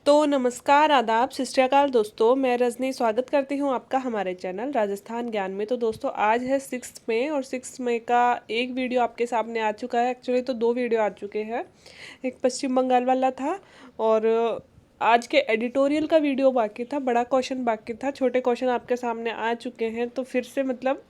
तो नमस्कार, आदाब, सत श्री अकाल दोस्तों। मैं रजनी स्वागत करती हूँ आपका हमारे चैनल राजस्थान ज्ञान में। तो दोस्तों आज है 6 मई और 6 मई का एक वीडियो आपके सामने आ चुका है। एक्चुअली तो दो वीडियो आ चुके हैं, एक पश्चिम बंगाल वाला था और आज के एडिटोरियल का वीडियो बाकी था। बड़ा क्वेश्चन बाकी था, छोटे क्वेश्चन आपके सामने आ चुके हैं। तो फिर से मतलब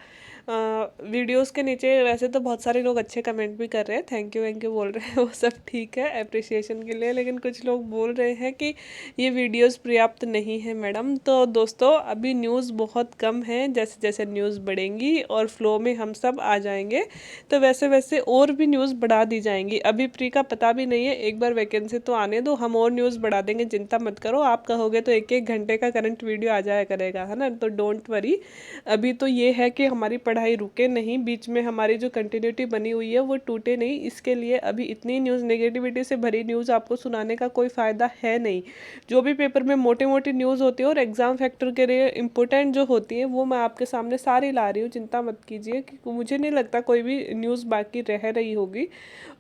वीडियोस के नीचे वैसे तो बहुत सारे लोग अच्छे कमेंट भी कर रहे हैं, थैंक यू बोल रहे हैं, वो सब ठीक है अप्रिसिएशन के लिए। लेकिन कुछ लोग बोल रहे हैं कि ये वीडियोस पर्याप्त नहीं है मैडम। तो दोस्तों अभी न्यूज़ बहुत कम है, जैसे जैसे न्यूज़ बढ़ेंगी और फ्लो में हम सब आ जाएंगे तो वैसे वैसे और भी न्यूज़ बढ़ा दी जाएंगी। अभी प्री का पता भी नहीं है, एक बार वैकेंसी तो आने दो, हम और न्यूज़ बढ़ा देंगे, चिंता मत करो। आप कहोगे तो एक एक घंटे का करंट वीडियो आ जाया करेगा, है ना। तो डोंट वरी। अभी तो ये है कि हमारी पढ़ाई रुके नहीं, बीच में हमारी जो कंटिन्यूटी बनी हुई है वो टूटे नहीं। इसके लिए अभी इतनी न्यूज़ नेगेटिविटी से भरी न्यूज़ आपको सुनाने का कोई फ़ायदा है नहीं। जो भी पेपर में मोटी मोटी न्यूज़ होती है और एग्ज़ाम फैक्टर के लिए इम्पोर्टेंट जो होती है वो मैं आपके सामने सारी ला रही हूँ, चिंता मत कीजिए। कि मुझे नहीं लगता कोई भी न्यूज़ बाकी रह रही होगी,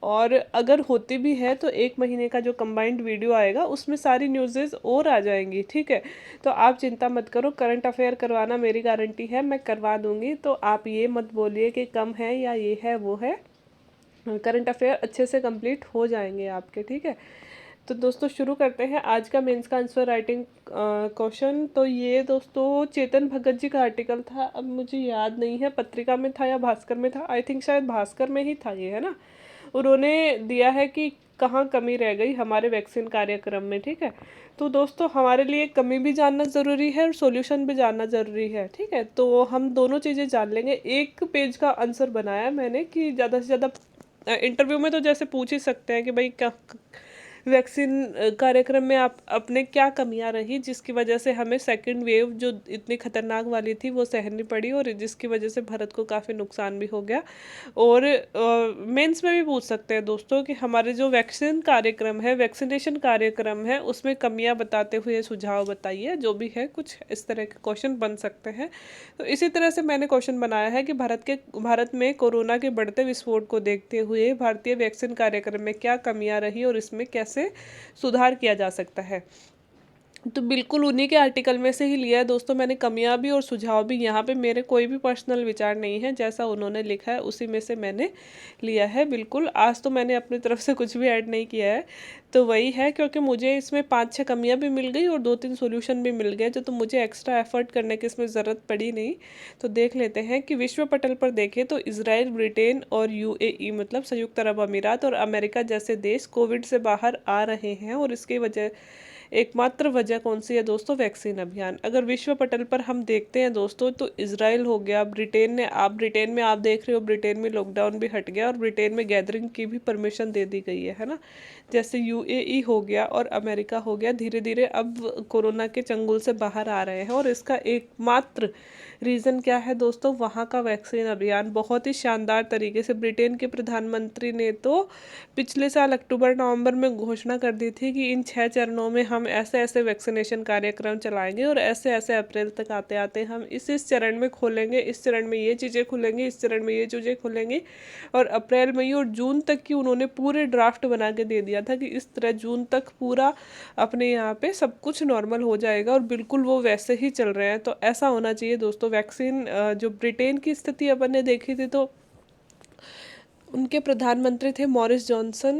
और अगर होती भी है तो 1 महीने का जो कंबाइंड वीडियो आएगा उसमें सारी न्यूज़ेस और आ जाएंगी, ठीक है। तो आप चिंता मत करो, करंट अफेयर करवाना मेरी गारंटी है, मैं करवा दूंगी। तो आप ये मत बोलिए कि कम है या ये है वो है, करंट अफेयर अच्छे से कंप्लीट हो जाएंगे आपके, ठीक है। तो दोस्तों शुरू करते हैं आज का मेंस का आंसर राइटिंग क्वेश्चन। तो ये दोस्तों चेतन भगत जी का आर्टिकल था, अब मुझे याद नहीं है पत्रिका में था या भास्कर में था, आई थिंक शायद भास्कर में ही था ये, है ना। उन्होंने दिया है कि कहाँ कमी रह गई हमारे वैक्सीन कार्यक्रम में, ठीक है। तो दोस्तों हमारे लिए कमी भी जानना ज़रूरी है और सॉल्यूशन भी जानना ज़रूरी है, ठीक है। तो हम दोनों चीज़ें जान लेंगे। एक पेज का आंसर बनाया मैंने कि ज़्यादा से ज़्यादा इंटरव्यू में तो जैसे पूछ ही सकते हैं कि भाई क्या वैक्सीन कार्यक्रम में आप अपने क्या कमियां रही जिसकी वजह से हमें सेकंड वेव जो इतनी खतरनाक वाली थी वो सहनी पड़ी, और जिसकी वजह से भारत को काफ़ी नुकसान भी हो गया। और मेंस में भी पूछ सकते हैं दोस्तों कि हमारे जो वैक्सीन कार्यक्रम है, वैक्सीनेशन कार्यक्रम है, उसमें कमियां बताते हुए सुझाव बताइए। जो भी है कुछ इस तरह के क्वेश्चन बन सकते हैं। तो इसी तरह से मैंने क्वेश्चन बनाया है कि भारत में कोरोना के बढ़ते विस्फोट को देखते हुए भारतीय वैक्सीन कार्यक्रम में क्या कमियां रही और इसमें कैसे सुधार किया जा सकता है। तो बिल्कुल उन्हीं के आर्टिकल में से ही लिया है दोस्तों मैंने, कमियां भी और सुझाव भी। यहाँ पे मेरे कोई भी पर्सनल विचार नहीं है, जैसा उन्होंने लिखा है उसी में से मैंने लिया है। बिल्कुल आज तो मैंने अपनी तरफ से कुछ भी ऐड नहीं किया है। तो वही है, क्योंकि मुझे इसमें 5-6 कमियां भी मिल गई और 2-3 सॉल्यूशन भी मिल गए, तो मुझे एक्स्ट्रा एफर्ट करने की इसमें ज़रूरत पड़ी नहीं। तो देख लेते हैं कि विश्व पटल पर देखें तो इसराइल, ब्रिटेन और यूएई मतलब संयुक्त अरब अमीरात और अमेरिका जैसे देश कोविड से बाहर आ रहे हैं, और इसकी वजह एकमात्र वजह कौन सी है दोस्तों? वैक्सीन अभियान। अगर विश्व पटल पर हम देखते हैं दोस्तों तो इसराइल हो गया, ब्रिटेन में आप देख रहे हो, ब्रिटेन में लॉकडाउन भी हट गया और ब्रिटेन में गैदरिंग की भी परमिशन दे दी गई है ना। जैसे यूएई हो गया और अमेरिका हो गया, धीरे धीरे अब कोरोना के चंगुल से बाहर आ रहे हैं, और इसका एकमात्र रीज़न क्या है दोस्तों? वहाँ का वैक्सीन अभियान बहुत ही शानदार तरीके से ब्रिटेन के प्रधानमंत्री ने तो पिछले साल अक्टूबर नवंबर में घोषणा कर दी थी कि इन 6 चरणों में हम ऐसे ऐसे वैक्सीनेशन कार्यक्रम चलाएंगे और ऐसे ऐसे अप्रैल तक आते आते हम इस चरण में खोलेंगे, इस चरण में ये चीज़ें खुलेंगी, इस चरण में ये चीज़ें खुलेंगी। और अप्रैल मई और जून तक की उन्होंने पूरे ड्राफ्ट बना के दे दिया था कि इस तरह जून तक पूरा अपने यहाँ पे सब कुछ नॉर्मल हो जाएगा, और बिल्कुल वो वैसे ही चल रहे हैं। तो ऐसा होना चाहिए दोस्तों। वैक्सीन जो ब्रिटेन की स्थिति अपन ने देखी थी तो उनके प्रधानमंत्री थे मॉरिस जॉनसन,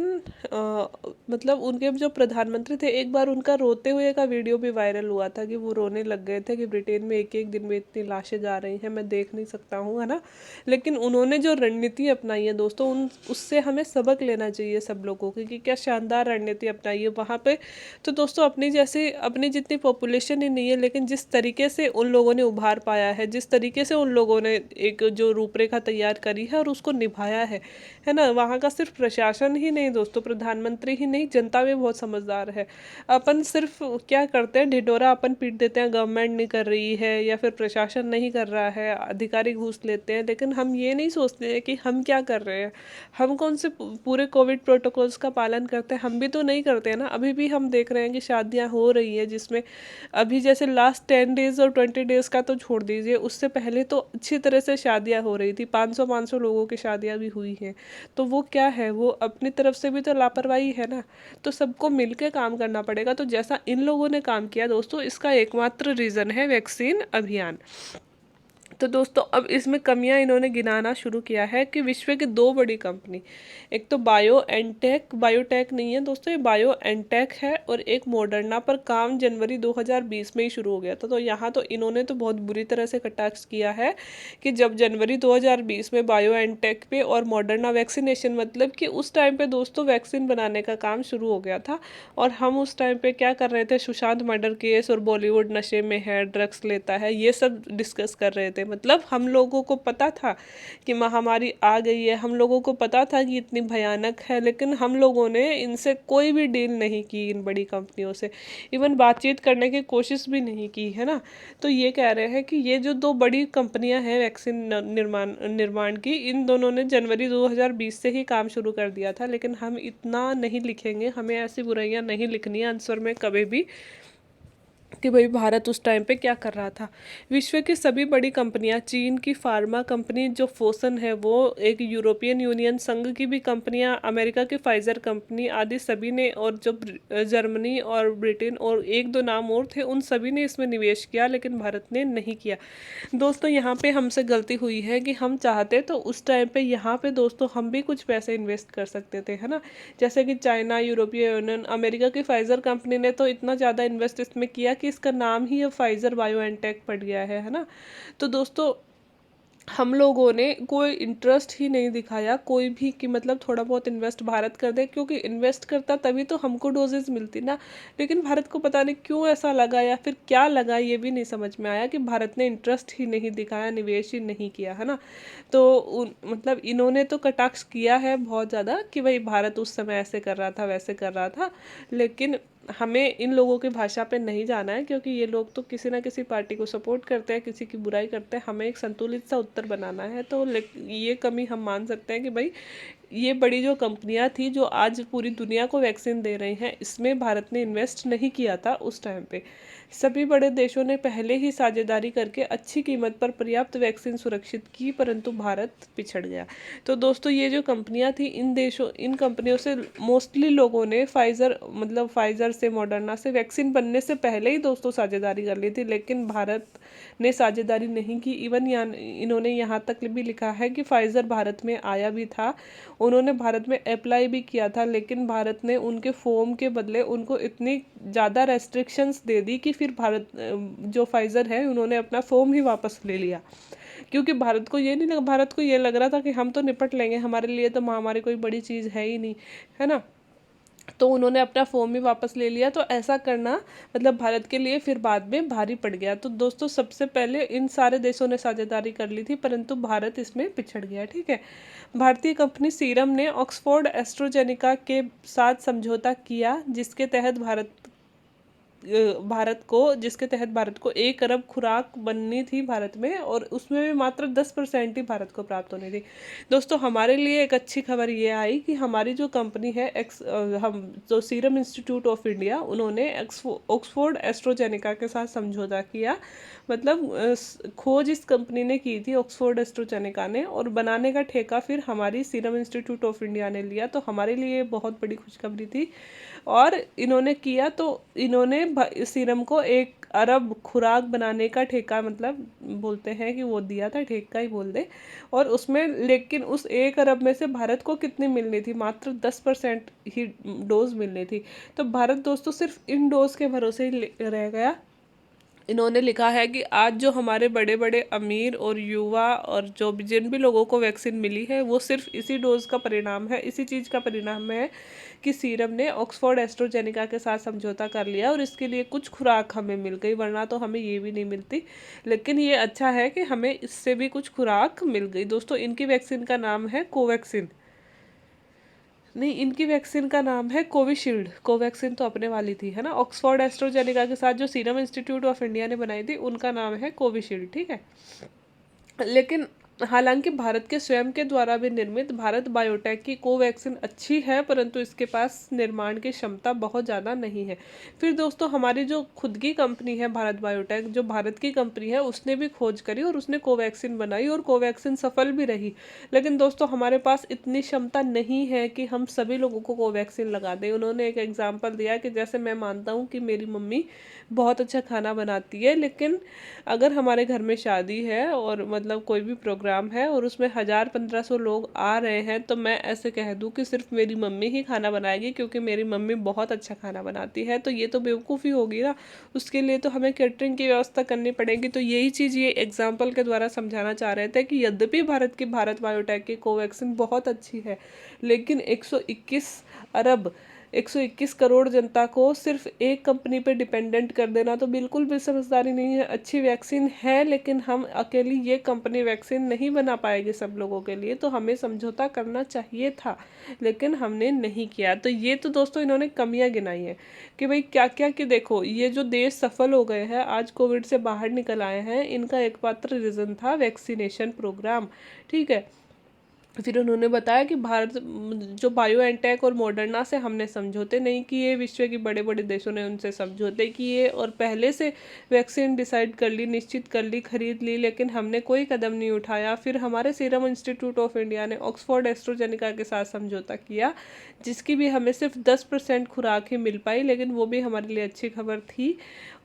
मतलब उनके जो प्रधानमंत्री थे, एक बार उनका रोते हुए का वीडियो भी वायरल हुआ था कि वो रोने लग गए थे कि ब्रिटेन में एक एक दिन में इतनी लाशें जा रही हैं, मैं देख नहीं सकता हूँ, है ना। लेकिन उन्होंने जो रणनीति अपनाई है दोस्तों, उससे हमें सबक लेना चाहिए सब लोगों की, कि क्या शानदार रणनीति अपनाई है वहाँ पे। तो दोस्तों अपनी जितनी पॉपुलेशन ही नहीं है, लेकिन जिस तरीके से उन लोगों ने उभार पाया है, जिस तरीके से उन लोगों ने एक जो रूपरेखा तैयार करी है और उसको निभाया है ना। वहाँ का सिर्फ प्रशासन ही नहीं दोस्तों, प्रधानमंत्री ही नहीं, जनता भी बहुत समझदार है। अपन सिर्फ क्या करते हैं, ढिढोरा अपन पीट देते हैं, गवर्नमेंट नहीं कर रही है या फिर प्रशासन नहीं कर रहा है, अधिकारी घूस लेते हैं, लेकिन हम ये नहीं सोचते हैं कि हम क्या कर रहे हैं। हम कौन से पूरे कोविड प्रोटोकॉल्स का पालन करते हैं? हम भी तो नहीं करते हैं ना। अभी भी हम देख रहे हैं कि शादियाँ हो रही है, जिसमें अभी जैसे लास्ट 10 डेज और 20 डेज का तो छोड़ दीजिए, उससे पहले तो अच्छी तरह से शादियाँ हो रही थी, 500 लोगों की शादियाँ भी हुई हैं, हैं। तो वो क्या है, वो अपनी तरफ से भी तो लापरवाही है ना। तो सबको मिलके काम करना पड़ेगा। तो जैसा इन लोगों ने काम किया दोस्तों, इसका एकमात्र रीज़न है वैक्सीन अभियान। तो दोस्तों अब इसमें कमियां इन्होंने गिनाना शुरू किया है कि विश्व की दो बड़ी कंपनी, एक तो बायो एनटेक, बायोटेक नहीं है दोस्तों, ये बायो एनटेक है, और एक मॉडर्ना पर काम जनवरी 2020 में ही शुरू हो गया था। तो यहाँ तो इन्होंने तो बहुत बुरी तरह से कटाक्ष किया है कि जब जनवरी 2020 में बायो एनटेक पे और मॉडर्ना वैक्सीनेशन, मतलब कि उस टाइम पे दोस्तों वैक्सीन बनाने का काम शुरू हो गया था, और हम उस टाइम पे क्या कर रहे थे, सुशांत मर्डर केस और बॉलीवुड नशे में है, ड्रग्स लेता है, ये सब डिस्कस कर रहे थे। मतलब हम लोगों को पता था कि महामारी आ गई है, हम लोगों को पता था कि इतनी भयानक है, लेकिन हम लोगों ने इनसे कोई भी डील नहीं की, इन बड़ी कंपनियों से इवन बातचीत करने की कोशिश भी नहीं की, है ना। तो ये कह रहे हैं कि ये जो दो बड़ी कंपनियां हैं वैक्सीन निर्माण निर्माण की, इन दोनों ने जनवरी 2020 से ही काम शुरू कर दिया था। लेकिन हम इतना नहीं लिखेंगे, हमें ऐसी बुराइयां नहीं लिखनी है आंसर में कभी भी कि भाई भारत उस टाइम पे क्या कर रहा था। विश्व की सभी बड़ी कंपनियां, चीन की फार्मा कंपनी जो फोसन है वो, एक यूरोपियन यूनियन संघ की भी कंपनियां, अमेरिका की फाइजर कंपनी आदि सभी ने, और जो जर्मनी और ब्रिटेन और एक दो नाम और थे, उन सभी ने इसमें निवेश किया, लेकिन भारत ने नहीं किया। दोस्तों यहाँ पे हमसे गलती हुई है कि हम चाहते तो उस टाइम पे यहाँ पे दोस्तों हम भी कुछ पैसे इन्वेस्ट कर सकते थे, है ना। जैसे कि चाइना, यूरोपीय यूनियन, अमेरिका की फाइजर कंपनी ने तो इतना ज़्यादा इन्वेस्ट इसमें किया कि इसका नाम ही अब फाइजर बायोएनटेक पड़ गया है ना। तो दोस्तों हम लोगों ने कोई इंटरेस्ट ही नहीं दिखाया कोई भी कि मतलब थोड़ा बहुत इन्वेस्ट भारत कर दे, क्योंकि इन्वेस्ट करता तभी तो हमको डोजेज मिलती ना। लेकिन भारत को पता नहीं क्यों ऐसा लगा, या फिर क्या लगा ये भी नहीं समझ में आया कि भारत ने इंटरेस्ट ही नहीं दिखाया, निवेश ही नहीं किया, है ना। तो मतलब इन्होंने तो कटाक्ष किया है बहुत ज़्यादा कि भाई भारत उस समय ऐसे कर रहा था, वैसे कर रहा था, लेकिन हमें इन लोगों की भाषा पे नहीं जाना है, क्योंकि ये लोग तो किसी ना किसी पार्टी को सपोर्ट करते हैं, किसी की बुराई करते हैं। हमें एक संतुलित सा उत्तर बनाना है। तो ये कमी हम मान सकते हैं कि भाई ये बड़ी जो कंपनियां थी जो आज पूरी दुनिया को वैक्सीन दे रही हैं, इसमें भारत ने इन्वेस्ट नहीं किया था उस टाइम पे। सभी बड़े देशों ने पहले ही साझेदारी करके अच्छी कीमत पर पर्याप्त वैक्सीन सुरक्षित की, परंतु भारत पिछड़ गया। तो दोस्तों ये जो कंपनियां थी, इन कंपनियों से मोस्टली लोगों ने फाइजर से, मॉडर्ना से वैक्सीन बनने से पहले ही दोस्तों साझेदारी कर ली थी, लेकिन भारत ने साझेदारी नहीं की। इवन इन्होंने यहाँ तक भी लिखा है कि फाइजर भारत में आया भी था, उन्होंने भारत में अप्लाई भी किया था, लेकिन भारत ने उनके फॉर्म के बदले उनको इतनी ज़्यादा रेस्ट्रिक्शंस दे दी कि फिर भारत जो फाइजर है उन्होंने अपना फॉर्म ही वापस ले लिया। क्योंकि भारत को ये नहीं लगा, भारत को ये लग रहा था कि हम तो निपट लेंगे, हमारे लिए तो महामारी कोई बड़ी चीज़ है ही नहीं, है ना। तो उन्होंने अपना फॉर्म ही वापस ले लिया। तो ऐसा करना मतलब भारत के लिए फिर बाद में भारी पड़ गया। तो दोस्तों सबसे पहले इन सारे देशों ने साझेदारी कर ली थी, परंतु भारत इसमें पिछड़ गया, ठीक है। भारतीय कंपनी सीरम ने ऑक्सफोर्ड एस्ट्रोजेनिका के साथ समझौता किया, जिसके तहत भारत को 1 अरब खुराक बननी थी भारत में, और उसमें भी मात्र 10% ही भारत को प्राप्त होनी थी। दोस्तों हमारे लिए एक अच्छी खबर ये आई कि हमारी जो कंपनी है हम जो सीरम इंस्टीट्यूट ऑफ इंडिया, उन्होंने ऑक्सफोर्ड एस्ट्रोजेनिका के साथ समझौता किया। मतलब खोज इस कंपनी ने की थी, ऑक्सफोर्ड एस्ट्रोजेनिका ने, और बनाने का ठेका फिर हमारी सीरम इंस्टीट्यूट ऑफ इंडिया ने लिया। तो हमारे लिए बहुत बड़ी खुशखबरी थी। और इन्होंने किया तो इन्होंने सीरम को 1 अरब खुराक बनाने का ठेका, मतलब बोलते हैं कि वो दिया था, ठेका ही बोल दे। और उसमें लेकिन उस 1 अरब में से भारत को कितनी मिलनी थी, मात्र 10% ही डोज मिलनी थी। तो भारत दोस्तों सिर्फ इन डोज के भरोसे ही रह गया। इन्होंने लिखा है कि आज जो हमारे बड़े बड़े अमीर और युवा और जो भी जिन भी लोगों को वैक्सीन मिली है, वो सिर्फ इसी डोज का परिणाम है, इसी चीज़ का परिणाम है कि सीरम ने ऑक्सफोर्ड एस्ट्रोजेनिका के साथ समझौता कर लिया और इसके लिए कुछ खुराक हमें मिल गई, वरना तो हमें ये भी नहीं मिलती। लेकिन ये अच्छा है कि हमें इससे भी कुछ खुराक मिल गई। दोस्तों इनकी वैक्सीन का नाम है कोवैक्सीन, नहीं इनकी वैक्सीन का नाम है कोविशील्ड। कोवैक्सीन तो अपने वाली थी, है ना। ऑक्सफोर्ड एस्ट्रोजेनिका के साथ जो सीरम इंस्टीट्यूट ऑफ इंडिया ने बनाई थी, उनका नाम है कोविशील्ड, ठीक है। लेकिन हालांकि भारत के स्वयं के द्वारा भी निर्मित भारत बायोटेक की कोवैक्सीन अच्छी है, परंतु इसके पास निर्माण की क्षमता बहुत ज़्यादा नहीं है। फिर दोस्तों हमारी जो खुद की कंपनी है भारत बायोटेक, जो भारत की कंपनी है, उसने भी खोज करी और उसने कोवैक्सीन बनाई और कोवैक्सीन सफल भी रही। लेकिन दोस्तों हमारे पास इतनी क्षमता नहीं है कि हम सभी लोगों को कोवैक्सीन लगा दें। उन्होंने एक एग्जाम्पल दिया कि जैसे मैं मानता हूँ कि मेरी मम्मी बहुत अच्छा खाना बनाती है, लेकिन अगर हमारे घर में शादी है और मतलब कोई भी प्रोग्राम है और उसमें 1000-1500 लोग आ रहे हैं, तो मैं ऐसे कह दूं कि सिर्फ मेरी मम्मी ही खाना बनाएगी क्योंकि मेरी मम्मी बहुत अच्छा खाना बनाती है, तो ये तो बेवकूफ़ी होगी ना। उसके लिए तो हमें कैटरिंग की व्यवस्था करनी पड़ेगी। तो यही चीज़ ये एग्जाम्पल के द्वारा समझाना चाह रहे थे कि यद्यपि भारत बायोटेक की कोवैक्सीन बहुत अच्छी है, लेकिन 121 करोड़ जनता को सिर्फ एक कंपनी पे डिपेंडेंट कर देना तो बिल्कुल भी समझदारी नहीं है। अच्छी वैक्सीन है, लेकिन हम अकेली ये कंपनी वैक्सीन नहीं बना पाएगी सब लोगों के लिए, तो हमें समझौता करना चाहिए था, लेकिन हमने नहीं किया। तो ये तो दोस्तों इन्होंने कमियां गिनाई हैं कि भाई क्या क्या, कि देखो ये जो देश सफल हो गए हैं, आज कोविड से बाहर निकल आए हैं, इनका एकमात्र रीज़न था वैक्सीनेशन प्रोग्राम। ठीक है। फिर उन्होंने बताया कि भारत जो बायोएनटेक और मॉडर्ना से हमने समझौते नहीं किए, विश्व के बड़े बड़े देशों ने उनसे समझौते किए और पहले से वैक्सीन डिसाइड कर ली, निश्चित कर ली, खरीद ली, लेकिन हमने कोई कदम नहीं उठाया। फिर हमारे सीरम इंस्टीट्यूट ऑफ इंडिया ने ऑक्सफोर्ड एस्ट्रोजेनिका के साथ समझौता किया, जिसकी भी हमें सिर्फ 10% खुराक ही मिल पाई, लेकिन वो भी हमारे लिए अच्छी खबर थी।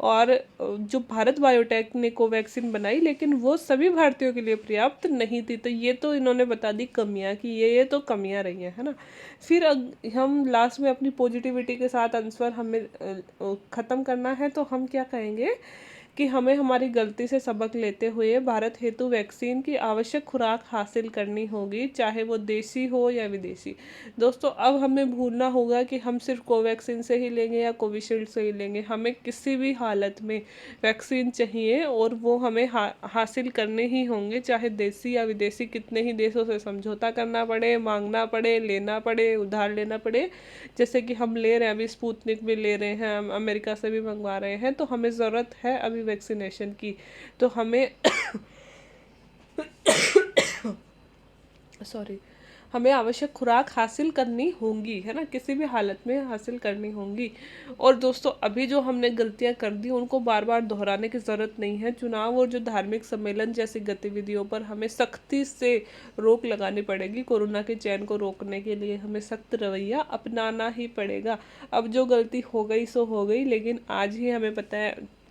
और जो भारत बायोटेक ने कोवैक्सीन बनाई, लेकिन वो सभी भारतीयों के लिए पर्याप्त नहीं थी। तो ये तो इन्होंने बता दी कमियां कि ये तो कमियां रही हैं, है ना। फिर हम लास्ट में अपनी पॉजिटिविटी के साथ आंसर हमें ख़त्म करना है, तो हम क्या कहेंगे कि हमें हमारी गलती से सबक लेते हुए भारत हेतु वैक्सीन की आवश्यक खुराक हासिल करनी होगी, चाहे वो देसी हो या विदेशी। दोस्तों अब हमें भूलना होगा कि हम सिर्फ कोवैक्सीन से ही लेंगे या कोविशील्ड से ही लेंगे, हमें किसी भी हालत में वैक्सीन चाहिए और वो हमें हासिल करने ही होंगे, चाहे देसी या विदेशी। कितने ही देशों से समझौता करना पड़े, मांगना पड़े, लेना पड़े, उधार लेना पड़े, जैसे कि हम ले रहे हैं, अभी स्पुतनिक भी ले रहे हैं, हम अमेरिका से भी मंगवा रहे हैं। तो हमें ज़रूरत है अभी वैक्सीनेशन की, तो हमें सॉरी हमें आवश्यक खुराक हासिल करनी होंगी, है ना, किसी भी हालत में हासिल करनी होंगी। और दोस्तों अभी जो हमने गलतियां कर दी उनको बार बार दोहराने की ज़रूरत नहीं है। चुनाव और जो धार्मिक सम्मेलन जैसी गतिविधियों पर हमें सख्ती से रोक लगानी पड़ेगी। कोरोना के चैन को रोकने के लिए हमें सख्त रवैया अपनाना ही पड़ेगा। अब जो गलती हो गई सो हो गई, लेकिन आज ही हमें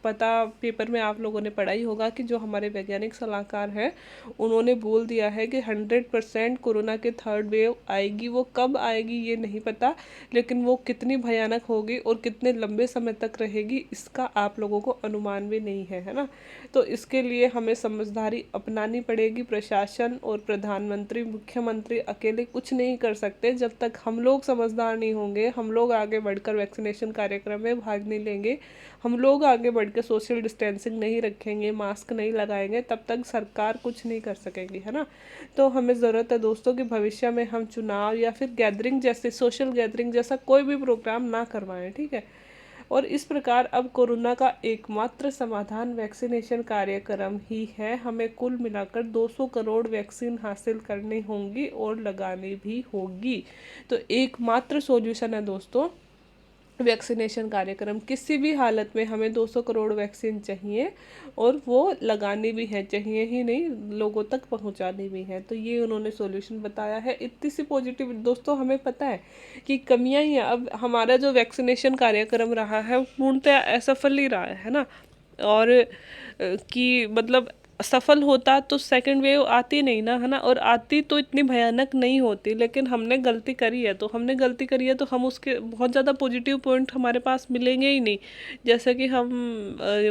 पता पेपर में आप लोगों ने पढ़ा ही होगा कि जो हमारे वैज्ञानिक सलाहकार हैं उन्होंने बोल दिया है कि 100% कोरोना के थर्ड वेव आएगी। वो कब आएगी ये नहीं पता, लेकिन वो कितनी भयानक होगी और कितने लंबे समय तक रहेगी इसका आप लोगों को अनुमान भी नहीं है, है ना। तो इसके लिए हमें समझदारी अपनानी पड़ेगी। प्रशासन और प्रधानमंत्री, मुख्यमंत्री अकेले कुछ नहीं कर सकते। जब तक हम लोग समझदार नहीं होंगे, हम लोग आगे बढ़कर वैक्सीनेशन कार्यक्रम में भाग नहीं लेंगे, हम लोग आगे बढ़ के सोशल डिस्टेंसिंग नहीं रखेंगे, मास्क नहीं लगाएंगे, तब तक सरकार कुछ नहीं कर सकेगी, है ना। तो हमें ज़रूरत है दोस्तों कि भविष्य में हम चुनाव या फिर गैदरिंग जैसे सोशल गैदरिंग जैसा कोई भी प्रोग्राम ना करवाएं, ठीक है। और इस प्रकार अब कोरोना का एकमात्र समाधान वैक्सीनेशन कार्यक्रम ही है। हमें कुल मिलाकर 200 करोड़ वैक्सीन हासिल करनी होंगी और लगानी भी होगी। तो एकमात्र सॉल्यूशन है दोस्तों वैक्सीनेशन कार्यक्रम। किसी भी हालत में हमें 200 करोड़ वैक्सीन चाहिए और वो लगानी भी है, चाहिए ही नहीं, लोगों तक पहुंचानी भी है। तो ये उन्होंने सॉल्यूशन बताया है। इतनी सी पॉजिटिव दोस्तों हमें पता है कि कमियां ही हैं। अब हमारा जो वैक्सीनेशन कार्यक्रम रहा है वो पूर्णतः असफल ही रहा है ना। और कि मतलब सफल होता तो सेकंड वेव आती नहीं ना, है ना, और आती तो इतनी भयानक नहीं होती। लेकिन हमने गलती करी है, तो हमने गलती करी है तो हम उसके बहुत ज़्यादा पॉजिटिव पॉइंट हमारे पास मिलेंगे ही नहीं। जैसे कि हम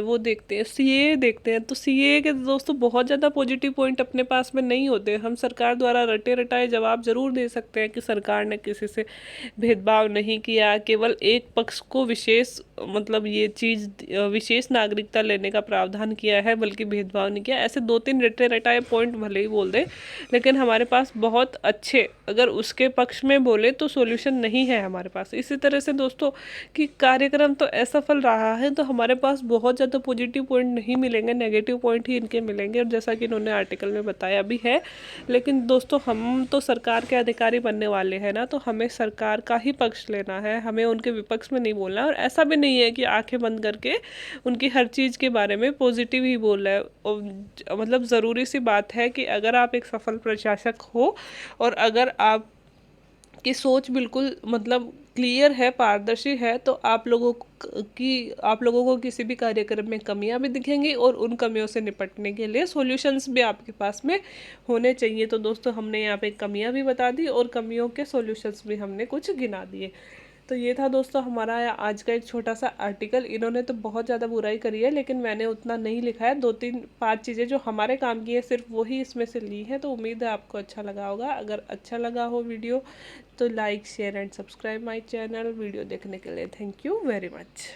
वो देखते हैं, सीए देखते हैं, तो सीए के दोस्तों बहुत ज़्यादा पॉजिटिव पॉइंट अपने पास में नहीं होते। हम सरकार द्वारा रटे रटाए जवाब ज़रूर दे सकते हैं कि सरकार ने किसी से भेदभाव नहीं किया, केवल एक पक्ष को विशेष मतलब ये चीज़ विशेष नागरिकता लेने का प्रावधान किया है, बल्कि भेदभाव नहीं किया। ऐसे 2-3 रटे रटाए पॉइंट भले ही बोल दे, लेकिन हमारे पास बहुत अच्छे अगर उसके पक्ष में बोले तो सॉल्यूशन नहीं है हमारे पास। इसी तरह से दोस्तों कि कार्यक्रम तो असफल रहा है तो हमारे पास बहुत ज़्यादा पॉजिटिव पॉइंट नहीं मिलेंगे, नेगेटिव पॉइंट ही इनके मिलेंगे, और जैसा कि इन्होंने आर्टिकल में बताया भी है। लेकिन दोस्तों हम तो सरकार के अधिकारी बनने वाले हैं ना, तो हमें सरकार का ही पक्ष लेना है, हमें उनके विपक्ष में नहीं बोलना। और ऐसा भी नहीं है कि आंखें बंद करके उनकी हर चीज़ के बारे में पॉजिटिव ही बोल रहा है। मतलब ज़रूरी सी बात है कि अगर आप एक सफल प्रशासक हो और अगर आप की सोच बिल्कुल मतलब क्लियर है, पारदर्शी है, तो आप लोगों को किसी भी कार्यक्रम में कमियां भी दिखेंगी और उन कमियों से निपटने के लिए सॉल्यूशंस भी आपके पास में होने चाहिए। तो दोस्तों हमने यहाँ पे कमियां भी बता दी और कमियों के सॉल्यूशंस भी हमने कुछ गिना दिए। तो ये था दोस्तों हमारा आज का एक छोटा सा आर्टिकल। इन्होंने तो बहुत ज़्यादा बुराई करी है, लेकिन मैंने उतना नहीं लिखा है। 2 3 5 चीज़ें जो हमारे काम की है सिर्फ वही इसमें से ली है। तो उम्मीद है आपको अच्छा लगा होगा। अगर अच्छा लगा हो वीडियो तो like share and subscribe my channel. Video देखने के लिए थैंक यू वेरी मच।